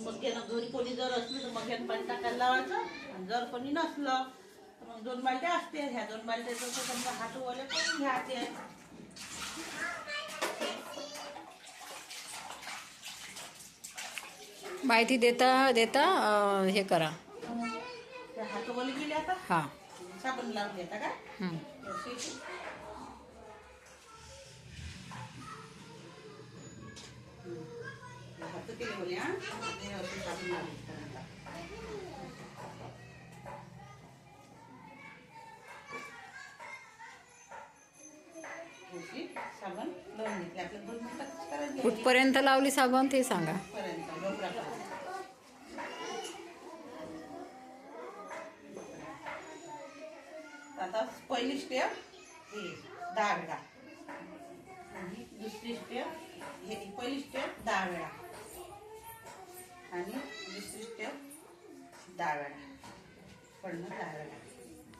मग्यानं घरी कोणी जर असलं तर मग्यानं पाणी टाकायला लावायचं, आणि जर कोणी नसलं तर मग 2 बालट्या असते. ह्या 2 बालट्याचं समजा हात ओले करून घ्यायचे. माहिती देता देता हे करा. हात ओले गेले आता. हां. साबण लावून देता का? हात केले बोले. हा साबण लावून साबण लावून घेतले. आपल्या 2 मिनिटात करायची. कुठपर्यंत लावली साबण ते सांगा. आता पहिली स्टेप हे 10 वेळा, आणि दुसरी स्टेप हे पहिली स्टेप 10 वेळा, आणि दुसरी स्टेप 10 वेळा, पडणं 10 वेळा.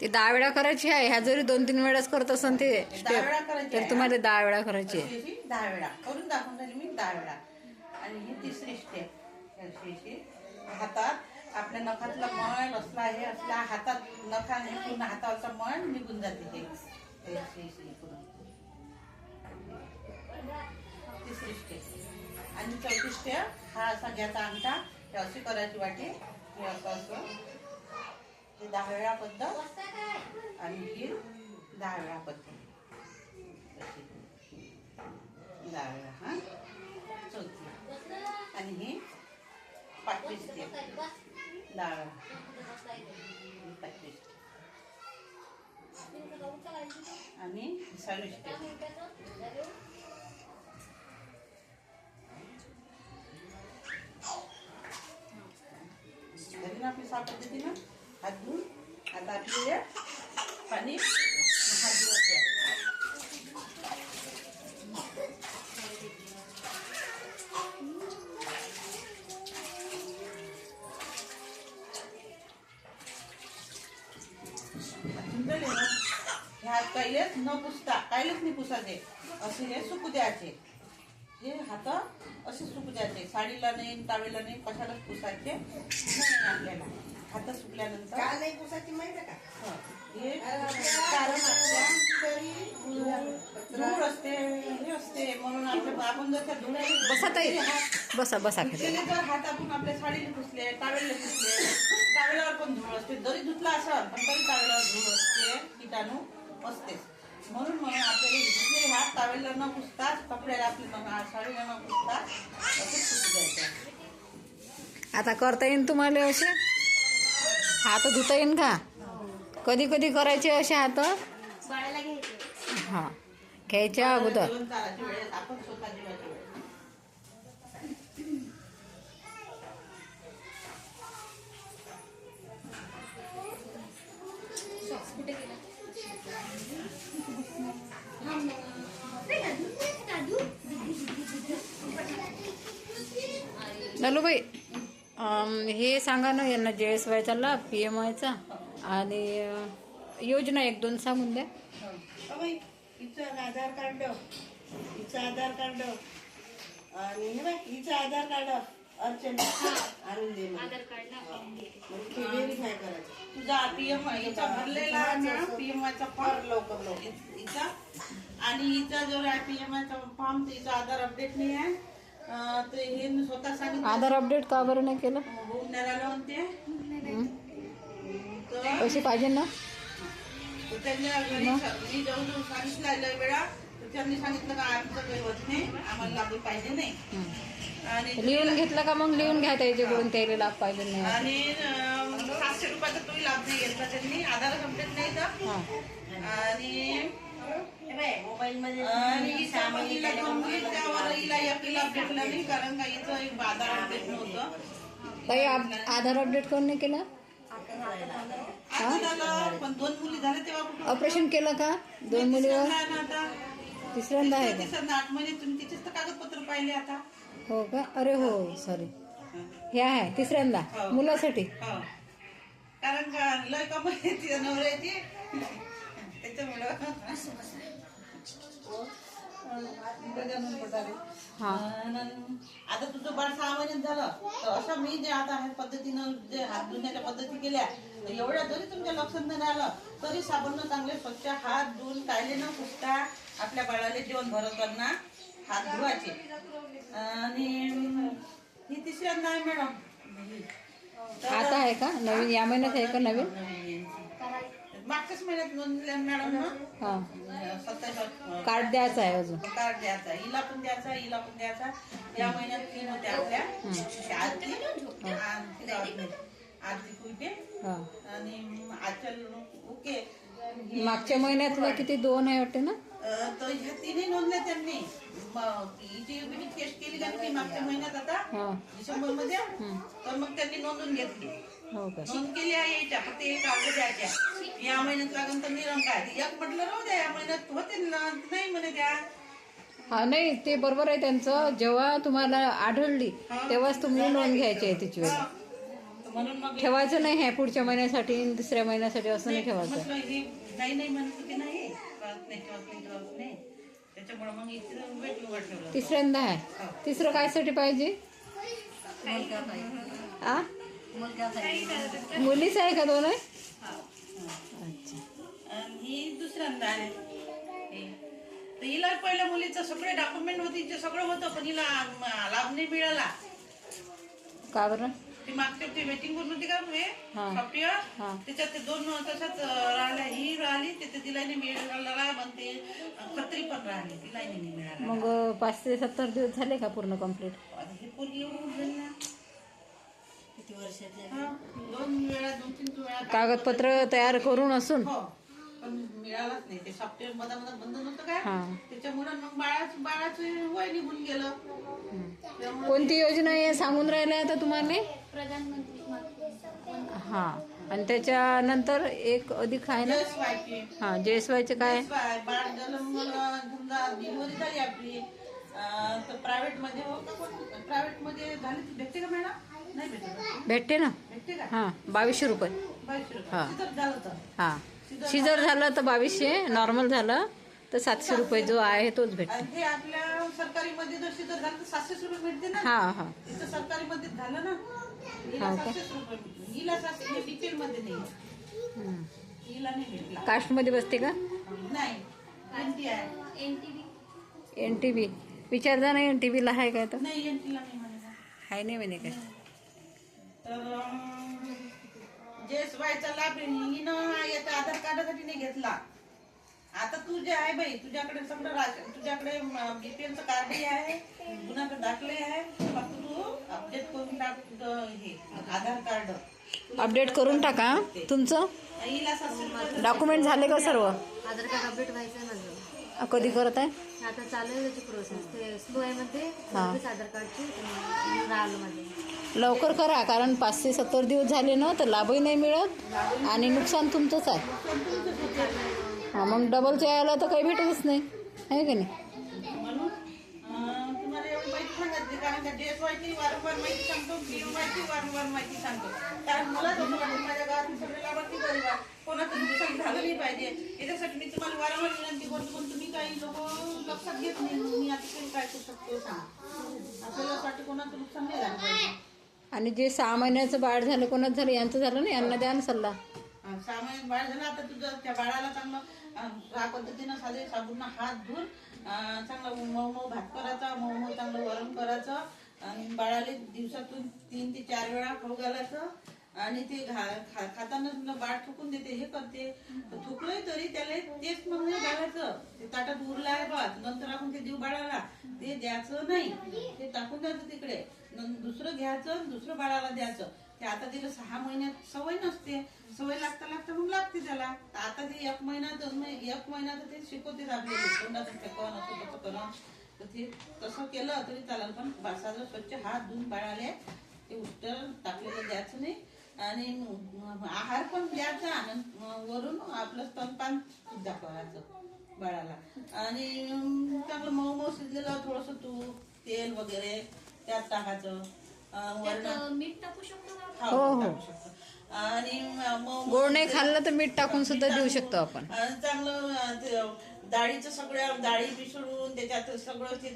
ते 10 वेळा करायची आहे. ह्या जरी 2-3 वेळाच करत असेल ते 10 वेळा करायची तर तुम्हाला 10 वेळा करायची आहे. 10 वेळा करून दाखवून झाली मी 10 वेळा. आणि ही तिसरी स्टेप अशी हातात आपल्या नखातला मळ असला हे असला हातात नखाने पूर्ण हातावरचा मळ निघून जाते. हे पूर्ण तिसरी स्टेप. आणि चौथी स्टेप हा असा घ्यायचा अंगठा, हे अशी करायची वाटी, हे असं हे 10 वेळा पद्धत, आणि ही 10 वेळा पद्धत, 10 वेळा. हा चौथी. आणि ही 5वी स्टेप 10 वेळा, 5वी स्टेप. आणि 6वी स्टेप. झाली ना आपली साफ पद्धतीनं हात धुवून. आता आपली पाणी हात धुवायचे. ह्या काहीच न पुसता, काहीच नाही पुसायचे, असे हे सुकू द्यायचे. हे हात असे सुकू द्यायचे. साडीला नाही, टावेला नाही, कशालाच पुसायचे नाही आपल्याला. हात सुकल्यानंतर का नाही पुसायची माहिती आहे का? हे कारण धूळ असते, हे असते, म्हणून आपण जर त्या बसा ताई, बसा बसा. धुतलेले जर हात आपण आपल्या साडीला पुसले, टावेलला पुसले, टावेलावर पण धूळ असते. जरी धुतला असेल पण तरी टावेलावर धूळ असते, कीटाणू असते. म्हणून आपल्याला धुतलेले हात टावेलला न पुसताच, कपड्याला आपल्या साडीला न पुसताच असे सुकू द्यायचे. आता करता येईन तुम्हाला असे हात धुता येईन का? कधी कधी करायचे असे हात? हां, घ्यायच्या अगोदर. जेवण चालायच्या वेळेस आपण स्वतः जेवायच्या वेळेस. नलूबाई, हे सांगा ना यांना JSYचा लाभ, PMYचा, आणि योजना 1-2 सांगून द्या. हिचं आधार कार्ड, हिचं आधार कार्ड, आणि हे बाय हिचं आधार कार्ड अर्चना आणून दे. व्हेरीफाय करायचं. तुझा PM याचा भरलेला ना, PMYचा फॉर्म लवकर हिचा, आणि हिचा जो PMYचा फॉर्म, तिचा आधार अपडेट नाही आहे. ते हे स्वतः सांगितलं. आधार अपडेट का बरं नाही केलं? होऊन नाही राहिलं म्हणते. पैसे पाहिजे ना. त्यांच्या घरी मी जाऊन सांगितलं लय वेळा, त्यांनी सांगितलं का आमचं काही होत नाही, आम्हाला लाभ पाहिजे नाही. आणि लिहून घेतलं का? मग लिहून घ्या त्याच्याकडून, त्याला लाभ पाहिजे नाही. आणि 700 रुपयाचा तोही लाभ नाही घेतला त्यांनी, आधार कंप्लीट नाही तर. आणि मोबाईल मध्ये त्यावर हिला एकही लाभ भेटला नाही, कारण का हिचं एक आधार अपडेट नव्हतं. काही आधार अपडेट कोण नाही केलं? पण 2 मुली झाल्या तेव्हा ऑपरेशन केलं का? 2 मुलीवर तिसऱ्यांदा आहे का? 8 महिने तुम्ही तिचेच तर कागदपत्र पाहिले आता. हो का? अरे हो, सॉरी. हे आहे तिसऱ्यांदा मुलासाठी. कारण का लय कमाई तिच्या नवऱ्याची, त्याच्यामुळं गजानन पठारे. हा. आता तुझं बाळ 6 महिन्यात झालं तर अशा मी जे आता ह्या पद्धतीनं जे हात धुण्याच्या पद्धती केल्या तर एवढ्या जरी तुमच्या लक्षात नाही राहिलं तरी साबणनं चांगले स्वच्छ हात धुवून कायले न पुसता आपल्या बाळाला जेवण भरताना हात धुवायचे. आणि ही तिसऱ्यांदा आहे मॅडम. आता आहे का नवीन, या महिन्यात आहे का नवीन? मागच्याच महिन्यात नोंदल्या मॅडम ना. हा. 27 कार्ड द्यायचं आहे अजून. कार्ड द्यायचा, हिला पण द्यायचा, हिला पण द्यायचा. या महिन्यात 3 होत्या आपल्या. आरती आरती कुलटे हा. आणि आचल ओके. मागच्या महिन्यातला किती 2 आहे वाटते ना? तर ह्या 3 नोंदल्या त्यांनी. हिची युबिनी टेस्ट केली त्यांनी मागच्या महिन्यात आता हा. डिसेंबर मध्ये. तर मग त्यांनी नोंदून घेतली. हो का? नोंद केली आहे यायच्या, फक्त एक कागद द्यायच्या. या महिन्यात लागून तर निरंकार एक म्हटलं राहू द्या, या महिन्यात होते ना, नाही म्हणे द्या. हा नाही ते बरोबर आहे त्यांचं. जेव्हा तुम्हाला आढळली तेव्हाच तुम्ही नोंद घ्यायची आहे तिची वेळ. म्हणून मग ठेवायचं नाही ह्या पुढच्या महिन्यासाठी दुसऱ्या महिन्यासाठी असं नाही ठेवायचं. म्हटलं ही नाही नाही म्हणत होती नाही, कळत नाही कळत नाही. त्याच्यामुळे मग इथे वेट उभं ठेवलं. तिसऱ्यांदा आहे. तिसरं कायसाठी पाहिजे? आ मुलीच आहे का 2 आहे? अच्छा. आणि ही दुसऱ्यांदा आहे. तर हिला पहिल्या मुलीचं सगळे डॉक्युमेंट होते, हिचं सगळं होतं पण हिला लाभ नाही मिळाला. का बरं? ती मागच्या ते वेटिंग करून होती का हा. सॉफ्टवेअर, हा. त्याच्यात ते 2 तशाच राहिल्या. ही राहिली ते तिला नाही मिळाला, पण ते खत्री पण राहिली, तिला नाही मिळाला. मग 5 ते 70 दिवस झाले का पूर्ण कंप्लीट? आता हे पोरगी येऊन जाईल ना. किती वर्षाचे? 2 वेळा 2-3 वेळा कागदपत्र तयार करून असून हो, पण मिळालाच नाही. ते सॉफ्टवेअर मधामध्ये बंद नव्हतं काय, हा. त्याच्यामुळे मग बाळाचं वय निघून गेलं. त्यामुळे कोणती योजना आहे सांगून राहिल्या आता तुम्हाला? हा. आणि त्याच्यानंतर एक अधिक आहे ना? व्हायची हा. JSYचे काय? बाळ जन्म समजा डिलिव्हरी झाली आपली तर प्रायव्हेट मध्ये हो का, प्रायव्हेट मध्ये झाली भेटते का मॅडम? नाही भेटत. भेटते ना. भेटते का? हा. 2200 रुपये. 2200 हा. रुपये झालं तर. हा. शिजर झालं तर 2200, नॉर्मल झालं तर 700 रुपये जो आहे तोच भेटतो. आणि हे आपल्या सरकारी मध्ये जर शिजर झालं तर 700 रुपये भेटते ना. हा. हा. तिथं सरकारी मध्ये झालं ना, हिला हो का? 700 रुपये भेटले. हिला 700 डिटेल मध्ये नाही, हम्म. हिला नाही भेटला. कास्टमध्ये बसते का? नाही, एनटी आहे. NTB विचारता नाही NTBला आहे काय तर? नाही, एनटीला नाही म्हणाला. आहे नाही म्हणे काय? तर JSYचा लाभ हिनं याचा आधार कार्डासाठी नाही घेतला. आता तू जे आहे बाई, तुझ्याकडे सगळं राशन, तुझ्याकडे बीपीएलचं कार्डही आहे, गुन्हाकडे दाखले आहे, फक्त तू अपडेट करून टाक तुझं हे आधार कार्ड. अपडेट करून टाका तुमचं. हिला 700 रुपये डॉक्युमेंट झाले का सर्व? आधार कार्ड अपडेट व्हायचं आहे माझं. कधी करत आहे? आता चालू आहे त्याची प्रोसेस. ते स्लो आहे मध्ये हा. सर्विस आधार कार्डची राहिलं माझं. लवकर करा, कारण 5 ते 70 दिवस झाले ना तर लाभही नाही मिळत आणि नुकसान तुमचंच आहे. हा. मग डबलच्या यायला तर काही भेटतच नाही, आहे का नाही? म्हणून तुम्हाला एवढी माहिती सांगितली, कारण का JSYची वारंवार माहिती सांगतो, BMYची वारंवार माहिती सांगतो. कारण मला जसं वाटतं माझ्या गावातील सगळे लाभार्थी गरीब आहे, कोणाचं नुकसान झालं नाही पाहिजे याच्यासाठी मी तुम्हाला वारंवार विनंती करतो. पण तुम्ही काही लोक लक्षात घेत नाही. मी आता काही काय करू शकतो सांग. आपल्याला कोणाचं नुकसान नाही झालं पाहिजे. आणि जे 6 महिन्याचं बाळ झालं, कोणाचं झालं, यांचं झालं नाही, यांना द्या ना सल्ला. 6 महिन्यात बाळ झालं, आता तुझं त्या बाळाला चांगलं ह्या पद्धतीनं साधे साबून हात धुवून चांगलं मऊ भात करायचा, मऊ चांगलं वरण करायचं आणि बाळाला दिवसातून 3 ते 4 वेळा खाऊ घालायचं. आणि ते खाताना तुला बाळ थुकून देते, हे करते, थुकलंय तरी त्याला तेच मग नाही घालायचं. ते ताटात उरलं आहे बा, नंतर आपण ते देऊ बाळाला ते द्यायचं नाही, ते टाकून द्यायचं तिकडे. दुसरं घ्यायचं, दुसरं बाळाला द्यायचं. ते आता तिला 6 महिन्यात सवय नसते, सवय लागता मग लागते त्याला. आता ते 1 महिना तर ते शिकवते आपल्याला, तोंडाचं फेकवण असं तसं करणं. तर ते तसं केलं तरी चालेल, पण बासाला स्वच्छ हात धुवून बाळाले ते उष्टर टाकलेलं द्यायचं नाही. आणि आहार पण द्यायचा आणि वरून आपलं स्तनपान सुद्धा करायचं बाळाला. आणि चांगलं मऊ शिजलेलं थोडंसं तूप तेल वगैरे त्यात टाकायचं. मीठ टाकू शकतो का? हो. टाकू शकतो. आणि गोड नाही खाल्लं तर मीठ टाकून सुद्धा देऊ शकतो आपण. चांगलं डाळीचं सगळ्या डाळी मिसळून त्याच्यात सगळं ते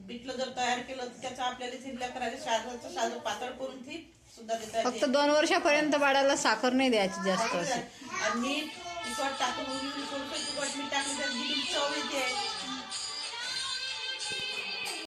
पिठलं जर तयार केलं तर त्याचं आपल्याला थिरल्या करायचं शाळेचं साधं पातळ करून ती सुद्धा देता फक्त येते. 2 वर्षापर्यंत बाळाला साखर नाही द्यायची जास्त अशी. आणि मीठ तिखट टाकून थोडंसं तिखट मीठ टाकलं